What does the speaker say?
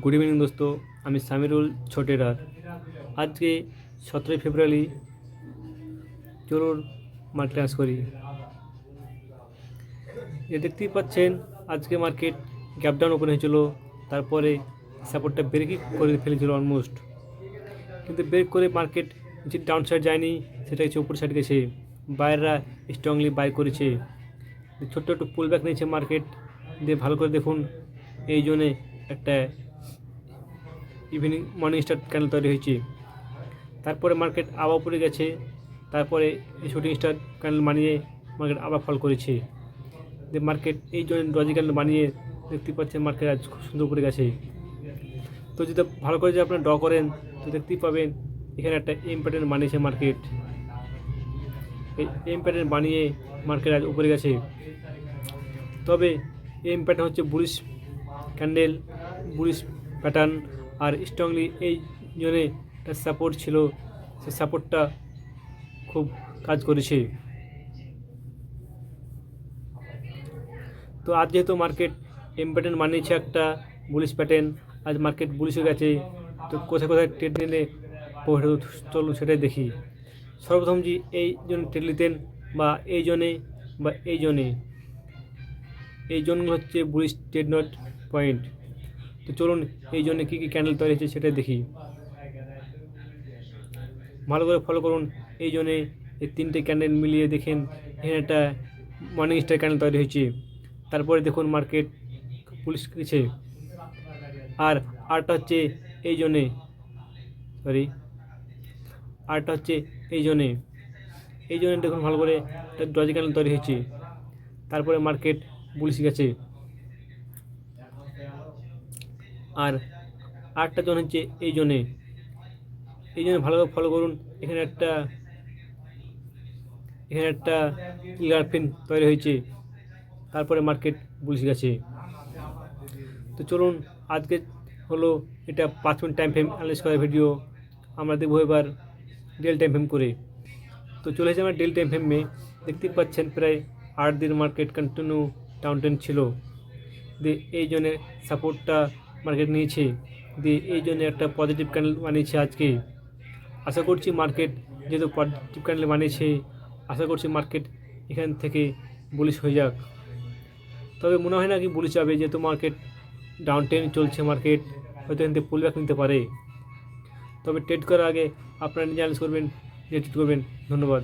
Good evening দোস্ত, আমি সামিরুল ছোটেরার। আজকে 17 ফেব্রুয়ারি। চলুন মার্কেট আস করি। দেখতেই পাচ্ছেন আজকে মার্কেট গ্যাপ ডাউন ওপেন হয়েছিল, তারপরে সাপোর্টটা ব্রেকই করে ফেলেছিল অলমোস্ট, কিন্তু ব্রেক করে মার্কেট যে ডাউন সাইড যায়নি, সেটা হচ্ছে উপর সাইড গেছে। বাইররা স্ট্রংলি বাই করেছে, ছোট্ট একটু পুল ব্যাক নিয়েছে মার্কেট দিয়ে। ভালো করে দেখুন, এই জন্যে একটা ইভিনিং মর্নিং স্টার ক্যান্ডেল তৈরি হয়েছে। তারপরে মার্কেট আবার উপরে গেছে, তারপরে এই শুটিং স্টার ক্যান্ডেল বানিয়ে মার্কেট আবার ফল করেছে। যে মার্কেট এই জন্য ডজি ক্যান্ডেল বানিয়ে দেখতে পাচ্ছেন মার্কেট আজ খুব সুন্দর করে গেছে। তো যদি ভালো করে যদি আপনারা ড্র করেন তো দেখতেই পাবেন এখানে একটা এম প্যাটার্ন বানিয়েছে মার্কেট। এই এম প্যাটার্ন বানিয়ে মার্কেট আজ উপরে গেছে। তবে এম প্যাটার্ন হচ্ছে বুলিশ ক্যান্ডেল, বুলিশ প্যাটার্ন, আর স্ট্রংলি এই জন্যে একটা সাপোর্ট ছিল, সেই সাপোর্টটা খুব কাজ করেছে। তো আজ যেহেতু মার্কেট এম প্যাটার্ন বানিয়েছে একটা বুলিশ প্যাটার্ন, আজ মার্কেট বুলিশ হয়ে গেছে। তো কোথায় কোথায় ট্রেড নিলে চলুন সেটাই দেখি। সর্বপ্রথম যে এই জন্য ট্রেড নিতেন বা এই জন্যে বা এই জন্যে, এই জোনগুলো হচ্ছে বুলিশ ট্রেড নট পয়েন্ট। তো চলুন এই জন্য কী কী ক্যান্ডেল তৈরি হয়েছে সেটাই দেখি। ভালো করে ফলো করুন। এই জন্যে এই তিনটে ক্যান্ডেল মিলিয়ে দেখেন এখানে একটা মর্নিং স্টার ক্যান্ডেল তৈরি হয়েছে। তারপরে দেখুন মার্কেট পুলিশ গেছে। আর আরটা হচ্ছে এই জন্যে, আরটা হচ্ছে এই জন্যে দেখুন ভালো করে একটা ডজি ক্যান্ডেল তৈরি হয়েছে। তারপরে মার্কেট পুলিশ গেছে। আর আরটা জন হচ্ছে এই জন্যে ভালোভাবে ফলো করুন। এখানে একটা গার্লফ্রেন্ড তৈরি হয়েছে, তারপরে মার্কেট পুলিশ গেছে। তো চলুন, আজকে হলো এটা 5 মিনিট টাইম ফ্রেম অ্যানালাইজ করার ভিডিও। আমরা দেখবো এবার ডেল টাইম ফ্রেম করে। তো চলে এসেছে আমরা ডেল টাইম ফ্রেমে। দেখতেই পাচ্ছেন প্রায় 8 দিন মার্কেট কন্টিনিউ ডাউন ট্রেন্ড ছিল, দিয়ে এই জন্যে সাপোর্টটা মার্কেট নিয়েছে, দিয়ে এই জন্য একটা পজিটিভ ক্যান্ডেল বানিয়েছে আজকে। আশা করছি মার্কেট যেহেতু পজিটিভ ক্যান্ডেল বানিয়েছে, আশা করছি মার্কেট এখান থেকে বুলিশ হয়ে যাক। তবে মনে হয় না কি বুলিশ যাবে, যেহেতু মার্কেট ডাউন ট্রেন্ড চলছে। মার্কেট হয়তো এখান থেকে পুল ব্যাক নিতে পারে। তবে ট্রেড করার আগে আপনারা নিজে অ্যানালাইজ করবেন, ট্রেড করবেন। ধন্যবাদ।